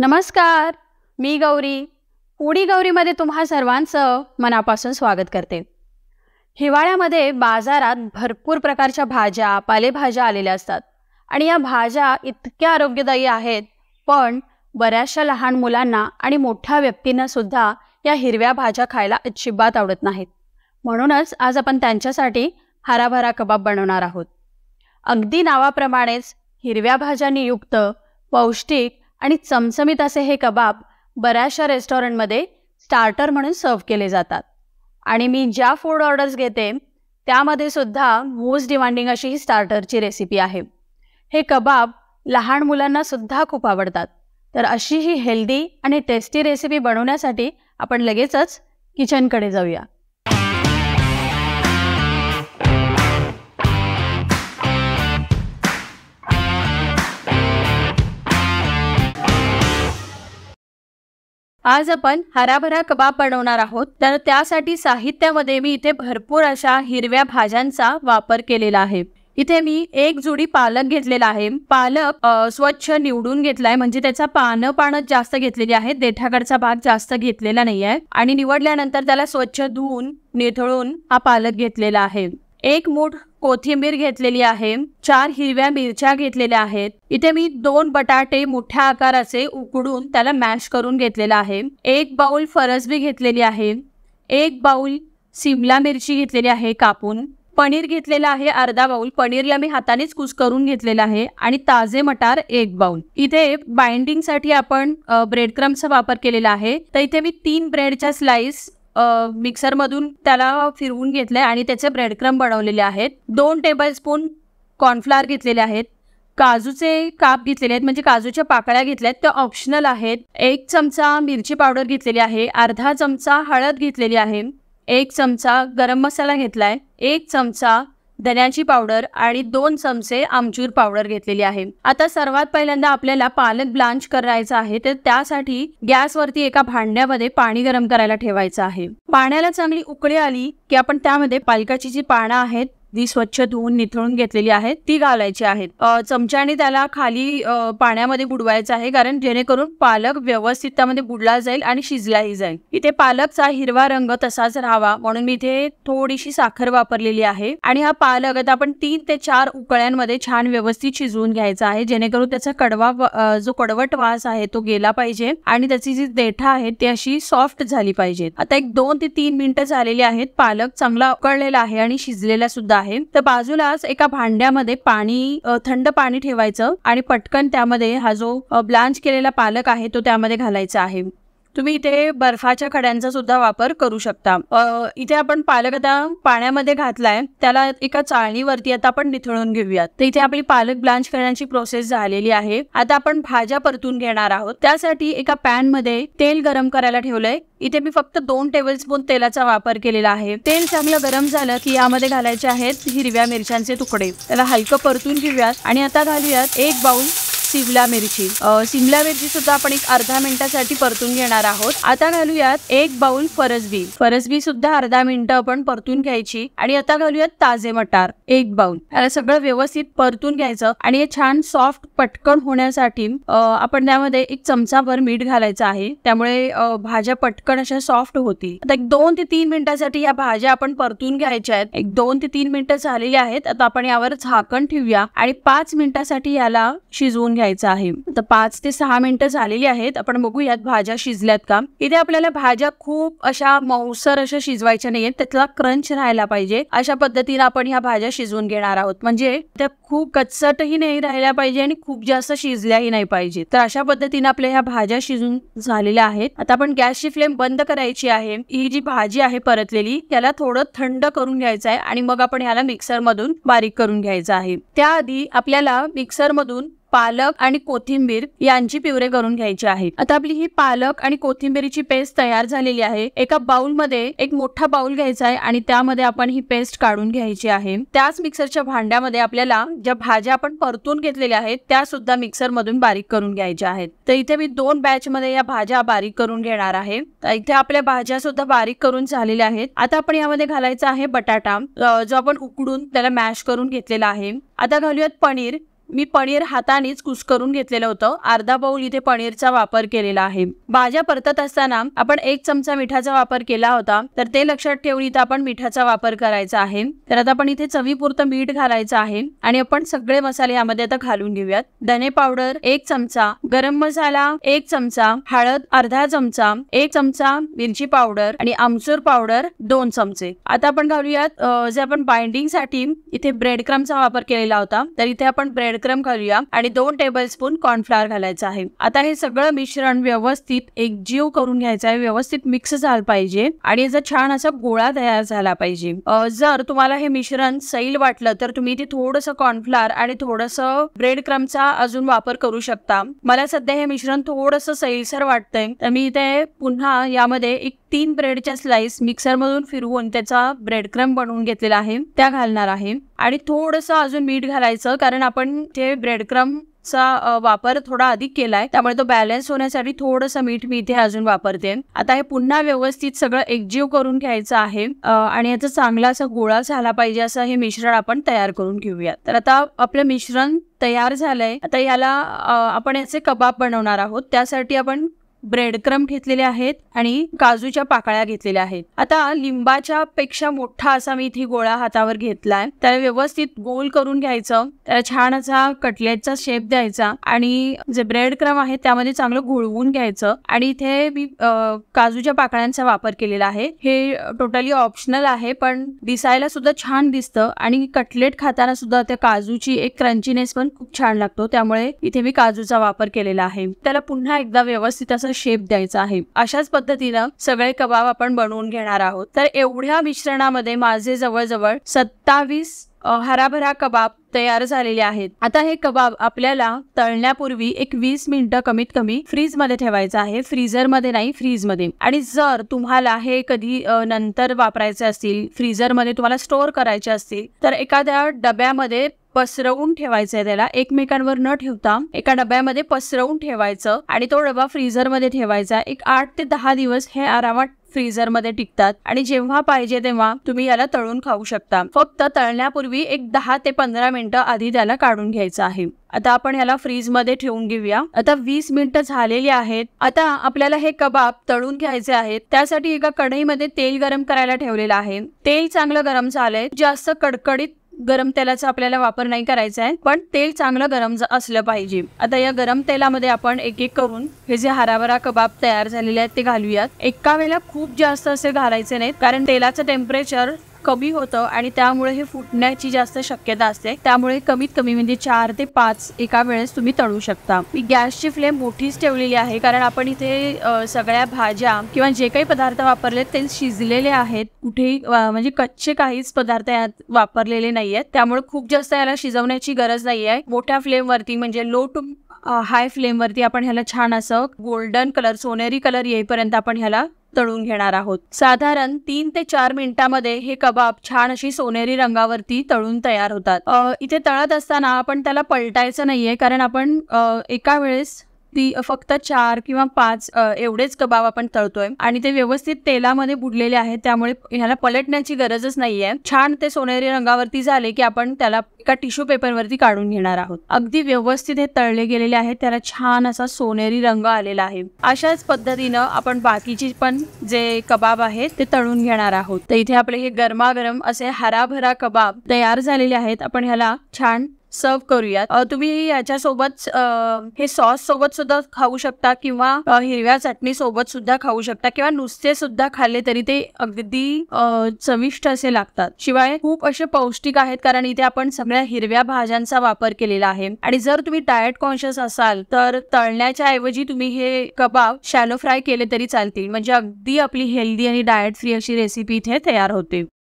नमस्कार, मी गौरी. फूडी गौरीमध्ये तुम्हा सर्वांचं मनापासून स्वागत करते. हिवाळ्यामध्ये बाजारात भरपूर प्रकारच्या भाज्या, पालेभाज्या आलेल्या असतात आणि या भाज्या इतक्या आरोग्यदायी आहेत, पण बऱ्याचशा लहान मुलांना आणि मोठ्या व्यक्तींना सुद्धा या हिरव्या भाज्या खायला अजिबात आवडत नाहीत. म्हणूनच आज आपण त्यांच्यासाठी हराभरा कबाब बनवणार आहोत. अगदी नावाप्रमाणेच हिरव्या भाज्यांनी युक्त, पौष्टिक आणि चमचमीत असे हे कबाब बऱ्याचशा रेस्टॉरंटमध्ये स्टार्टर म्हणून सर्व केले जातात. आणि मी ज्या फूड ऑर्डर्स घेते त्यामध्ये सुद्धा मोस्ट डिमांडिंग अशी ही स्टार्टरची रेसिपी आहे. हे कबाब लहान मुलांना सुद्धा खूप आवडतात. तर अशी ही हेल्दी आणि टेस्टी रेसिपी बनवण्यासाठी आपण लगेचच किचनकडे जाऊया. आज आपण हराभरा कबाब बनवणार आहोत. तर त्यासाठी साहित्यामध्ये मी इथे भरपूर अशा हिरव्या भाज्यांचा वापर केलेला आहे. इथे मी एक जुडी पालक घेतलेला आहे. पालक स्वच्छ निवडून घेतलाय, म्हणजे त्याचा पानं जास्त घेतलेली आहेत, देठाकडचा भाग जास्त घेतलेला नाही आहे. आणि निवडल्यानंतर त्याला स्वच्छ धुवून निथळून हा पालक घेतलेला आहे. एक मूठ कोथिंबीर घेतलेली आहे. 4 हिरव्या मिरच्या घेतलेल्या आहेत. इथे मी 2 बटाटे मोठ्या आकाराचे उकडून त्याला मॅश करून घेतलेला आहे. 1 बाउल फरसबी घेतलेली आहे. 1 बाउल सिमला मिरची घेतलेली आहे कापून. पनीर घेतलेला आहे अर्धा बाउल. पनीरला मी हातानेच कुस्करून घेतलेला आहे. आणि ताजे मटार 1 बाउल. इथे बाइंडिंगसाठी आपण ब्रेड क्रम्सचा वापर केलेला आहे. तर इथे मी 3 ब्रेडच्या स्लाइस मिक्सरमधून त्याला फिरवून घेतलंय आणि त्याचे ब्रेड क्रम्ब बनवलेले आहेत. 2 टेबलस्पून कॉर्नफ्लॉवर घेतलेले आहेत. काजूचे काप घेतलेले आहेत, म्हणजे काजूच्या पाकळ्या घेतल्या आहेत, त्या ऑप्शनल आहेत. 1 चमचा मिरची पावडर घेतलेली आहे. अर्धा चमचा हळद घेतलेली आहे. 1 चमचा गरम मसाला घेतलाय. 1 चमचा धन्याची पावडर आणि 2 चमचे आमचूर पावडर घेतलेली आहे. आता सर्वात पहिल्यांदा आपल्याला पालक ब्लांच करायचा आहे. तर त्यासाठी गॅसवरती एका भांड्यामध्ये पाणी गरम करायला ठेवायचं आहे. पाण्याला चांगली उकळी आली की आपण त्यामध्ये पालकाची जी पानं आहेत ती स्वच्छ धुवून निथळून घेतलेली आहेत ती घालायची आहेत. चमच्याने त्याला खाली पाण्यामध्ये बुडवायचं आहे, कारण जेणेकरून पालक व्यवस्थित त्यामध्ये बुडला जाईल आणि शिजलाही जाईल. इथे पालकचा हिरवा रंग तसाच राहावा म्हणून मी इथे थोडीशी साखर वापरलेली आहे. आणि हा पालक आता आपण 3 ते 4 उकळ्यांमध्ये छान व्यवस्थित शिजवून घ्यायचा आहे, जेणेकरून त्याचा जो कडवट वास आहे तो गेला पाहिजे आणि त्याची जी देठा आहे ती अशी सॉफ्ट झाली पाहिजे. आता एक 2 ते 3 मिनिटं झालेली आहेत. पालक चांगला उकळलेला आहे आणि शिजलेला सुद्धा आहे. तर बाजूलाच एका भांड्यामध्ये थंड पाणी ठेवायचं आणि पटकन त्यामध्ये हा जो ब्लांच केलेला पालक आहे तो त्यामध्ये घालायचा आहे. तुम्ही इथे बर्फाच्या खड्यांचा सुद्धा वापर करू शकता. इथे आपण पालक आता पाण्यामध्ये घातलाय, त्याला एका चाळणीवरती आता आपण निथळून घेऊयात. तर इथे आपली पालक ब्लांच करण्याची प्रोसेस झालेली आहे. आता आपण भाज्या परतून घेणार आहोत. त्यासाठी एका पॅन मध्ये तेल गरम करायला ठेवलंय. इथे मी फक्त 2 टेबलस्पून तेलाचा वापर केलेला आहे. तेल चांगलं गरम झालं की यामध्ये घालायचे आहेत हिरव्या मिरच्यांचे तुकडे. त्याला हलकं परतून घेऊयात. आणि आता घालूयात 1 बाउल सिमला मिरची. सिमला मिरची सुद्धा आपण एक अर्धा मिनिटासाठी परतून घेणार आहोत. आता घालूयात 1 बाउल फरसबी सुद्धा अर्धा मिनिट आपण परतून घ्यायची. आणि आता घालूयात ताजे मटार 1 बाउल. याला सगळं व्यवस्थित परतून घ्यायचं आणि हे छान सॉफ्ट पटकन होण्यासाठी आपण त्यामध्ये 1 चमचाभर मीठ घालायचं आहे. त्यामुळे भाज्या पटकन अशा सॉफ्ट होतील. आता 2 ते 3 मिनिटासाठी या भाज्या आपण परतून घ्यायच्या आहेत. 2 ते 3 मिनिटं झालेली आहेत. आता आपण यावर झाकण ठेवूया आणि 5 मिनिटासाठी याला शिजवून घ्यायचं आहे. तर 5 ते 6 मिनिटं झालेली आहेत. आपण बघूयात भाज्या शिजल्यात का. इथे आपल्याला भाज्या खूप अशा मऊसर अशा शिजवायच्या नाहीयेत, त्यातला क्रंच राहायला पाहिजे. अशा पद्धतीने आपण ह्या भाज्या शिजवून घेणार आहोत, म्हणजे त्या खूप कच्चटही नाही राहिल्या पाहिजे आणि खूप जास्त शिजल्याही नाही पाहिजे. तर अशा पद्धतीने आपल्या ह्या भाज्या शिजून झालेल्या आहेत. आता आपण गॅसची फ्लेम बंद करायची आहे. ही जी भाजी आहे परतलेली त्याला थोडं थंड करून घ्यायचं आहे आणि मग आपण ह्याला मिक्सर मधून बारीक करून घ्यायचं आहे. त्याआधी आपल्याला मिक्सर मधून पालक आणि कोथिंबीर यांची प्युरे करून घ्यायची आहे. आता आपली ही पालक आणि कोथिंबीरची पेस्ट तयार झालेली आहे. एका बाउल मध्ये एक मोठा बाउल घ्यायचा आहे आणि त्यामध्ये आपण ही पेस्ट काढून घ्यायची आहे. त्याच मिक्सरच्या भांड्यामध्ये आपल्याला ज्या भाज्या आपण परतून घेतलेल्या आहेत त्या सुद्धा मिक्सर मधून बारीक करून घ्यायच्या आहेत. तर इथे मी 2 बॅच मध्ये या भाज्या बारीक करून घेणार आहे. तर इथे आपल्या भाज्या सुद्धा बारीक करून झालेल्या आहेत. आता आपण यामध्ये घालायचा आहे बटाटा, जो आपण उकडून त्याला मॅश करून घेतलेला आहे. आता घालूयात पनीर. मी पनीर हातानेच कुस्करून घेतलेलं होतं. अर्धा बाउल इथे पनीरचा वापर केलेला आहे. भाज्या परतत असताना आपण 1 चमचा मिठाचा वापर केला होता, तर ते लक्षात ठेवून इथं आपण मिठाचा वापर करायचा आहे. तर आता आपण इथे चवीपुरतं मीठ घालायचं आहे आणि आपण सगळे मसाले यामध्ये आता घालून घेऊयात. धने पावडर 1 चमचा, गरम मसाला 1 चमचा, हळद अर्धा चमचा, 1 चमचा मिरची पावडर आणि आमचूर पावडर 2 चमचे. आता आपण घालूयात जे आपण बाइंडिंग साठी इथे ब्रेड क्रमचा वापर केलेला होता, तर इथे आपण ब्रेड क्रम घालूया आणि 2 टेबलस्पून कॉर्नफ्लॉवर घालायचं आहे. आता हे सगळं मिश्रण व्यवस्थित एकजीव करून घ्यायचं आहे. व्यवस्थित मिक्स झालं पाहिजे आणि याचा छान असा गोळा तयार झाला पाहिजे. जर तुम्हाला हे मिश्रण सैल वाटलं तर तुम्ही इथे थोडंसं कॉर्नफ्लॉवर आणि थोडंसं ब्रेड क्रमचा अजून वापर करू शकता. मला सध्या हे मिश्रण थोडंसं सैलसर वाटतंय, तर मी इथे पुन्हा यामध्ये एक 3 ब्रेडच्या स्लाइस मिक्सर मधून फिरवून त्याचा ब्रेड क्रम बनवून घेतलेला आहे, त्या घालणार आहे. आणि थोडंसं अजून मीठ घालायचं, कारण आपण ते ब्रेड क्रम चा वापर थोडा अधिक केलाय, त्यामुळे तो बॅलन्स होण्यासाठी थोडंसं मीठ मी इथे अजून वापरते. आता हे पुन्हा व्यवस्थित सगळं एकजीव करून घ्यायचं आहे आणि याचा चांगला असा गोळा झाला पाहिजे असं हे मिश्रण आपण तयार करून घेऊया. तर आता आपलं मिश्रण तयार झालंय. आता याला आपण याचे कबाब बनवणार आहोत. त्यासाठी आपण ब्रेड क्रम घेतलेले आहेत आणि काजूच्या पाकळ्या घेतलेल्या आहेत. आता लिंबाच्या पेक्षा मोठा असा मी इथे गोळा हातावर घेतलाय. त्याला व्यवस्थित गोल करून घ्यायचं, त्याला छान असा कटलेटचा शेप द्यायचा आणि जे ब्रेड क्रम आहे त्यामध्ये चांगलं घोळवून घ्यायचं. आणि इथे मी काजूच्या पाकळ्यांचा वापर केलेला आहे. हे टोटली ऑप्शनल आहे, पण दिसायला सुद्धा छान दिसतं आणि कटलेट खाताना सुद्धा त्या काजूची एक क्रंचीनेस पण खूप छान लागतो, त्यामुळे इथे मी काजूचा वापर केलेला आहे. त्याला पुन्हा एकदा व्यवस्थित असं शेप द्यायचा आहे. अशाच पद्धतीनं सगळे कबाब आपण बनवून घेणार आहोत. तर एवढ्या मिश्रणामध्ये माझे जवळजवळ 27 हराभरा कबाब तयार झालेले आहेत. आता हे कबाब आपल्याला तळण्यापूर्वी एक 20 मिनिटं कमीत कमी फ्रीज मध्ये ठेवायचं आहे. फ्रीजर मध्ये नाही, फ्रीज मध्ये. आणि जर तुम्हाला हे कधी नंतर वापरायचे असतील, फ्रीजर मध्ये तुम्हाला स्टोअर करायचे असतील, तर एखाद्या डब्यामध्ये पसरवून ठेवायचंय. त्याला एकमेकांवर न ठेवता एका डब्यामध्ये पसरवून ठेवायचं आणि तो डबा फ्रीजर मध्ये ठेवायचा. एक 8 ते 10 दिवस हे आरामात फ्रीजर मध्ये टिकतात आणि जेव्हा पाहिजे तेव्हा तुम्ही याला तळून खाऊ शकता. फक्त तळण्यापूर्वी एक 10 ते 15 मिनिटं आधी त्याला काढून घ्यायचं आहे. आता आपण याला फ्रीज मध्ये ठेवून घेऊया. आता 20 मिनिटं झालेली आहेत. आता आपल्याला हे कबाब तळून घ्यायचे आहेत. त्यासाठी एका कढईमध्ये तेल गरम करायला ठेवलेलं आहे. तेल चांगलं गरम झालंय. जास्त कडकडीत गरम तेलाचा आपल्याला वापर नाही करायचा आहे, पण तेल चांगलं गरम असलं पाहिजे. आता या गरम तेलामध्ये आपण एक एक करून हे जे हराभरा कबाब तयार झालेले आहेत ते घालूयात. एका वेळेला खूप जास्त असे घालायचे नाहीत, कारण तेलाचं टेम्परेचर कमी होतं आणि त्यामुळे हे फुटण्याची जास्त शक्यता असते. त्यामुळे कमीत कमी म्हणजे 4 ते 5 एका वेळेस तुम्ही तळू शकता. मी गॅसची फ्लेम मोठीच ठेवलेली आहे, कारण आपण इथे सगळ्या भाज्या किंवा जे काही पदार्थ वापरले ते शिजलेले आहेत. कुठेही म्हणजे कच्चे काहीच पदार्थ यात वापरलेले नाहीयेत, त्यामुळे खूप जास्त याला शिजवण्याची गरज नाहीये. मोठ्या फ्लेम वरती म्हणजे लो टू हाय फ्लेम वरती आपण ह्याला छान असं गोल्डन कलर, सोनेरी कलर येईपर्यंत आपण ह्याला तळून घेणार आहोत. साधारण 3 ते 4 मिनिटांमध्ये हे कबाब छान अशी सोनेरी रंगावरती तळून तयार होतात. इथे तळत असताना आपण त्याला पलटायचं नाहीये, कारण आपण एका वेळेस ती फक्त 4 किंवा 5 एवढेच कबाब आपण तळतोय आणि ते व्यवस्थित तेलामध्ये बुडलेले आहेत, त्यामुळे ह्याला पलटण्याची गरजच नाहीये. छान ते सोनेरी रंगावरती झाले की आपण त्याला एका टिश्यू पेपरवरती काढून घेणार आहोत. अगदी व्यवस्थित हे तळले गेलेले आहेत, त्याला छान असा सोनेरी रंग आलेला आहे. अशाच पद्धतीनं आपण बाकीचे पण जे कबाब आहेत ते तळून घेणार आहोत. तर इथे आपले हे गरमागरम असे हराभरा कबाब तयार झालेले आहेत. आपण ह्याला छान सर्व करूयात. तुम्ही याच्यासोबत हे सॉस सोबत सुद्धा खाऊ शकता किंवा हिरव्या चटणी सोबत सुद्धा खाऊ शकता किंवा नुसते सुद्धा खाल्ले तरी ते अगदी चविष्ट असे लागतात. शिवाय खूप असे पौष्टिक आहेत, कारण इथे आपण सगळ्या हिरव्या भाज्यांचा वापर केलेला आहे. आणि जर तुम्ही डाएट कॉन्शियस असाल तर तळण्याच्या ऐवजी तुम्ही हे कबाब शॅलो फ्राय केले तरी चालतील. म्हणजे अगदी आपली हेल्दी आणि डाएट फ्री अशी रेसिपी इथे तयार होते.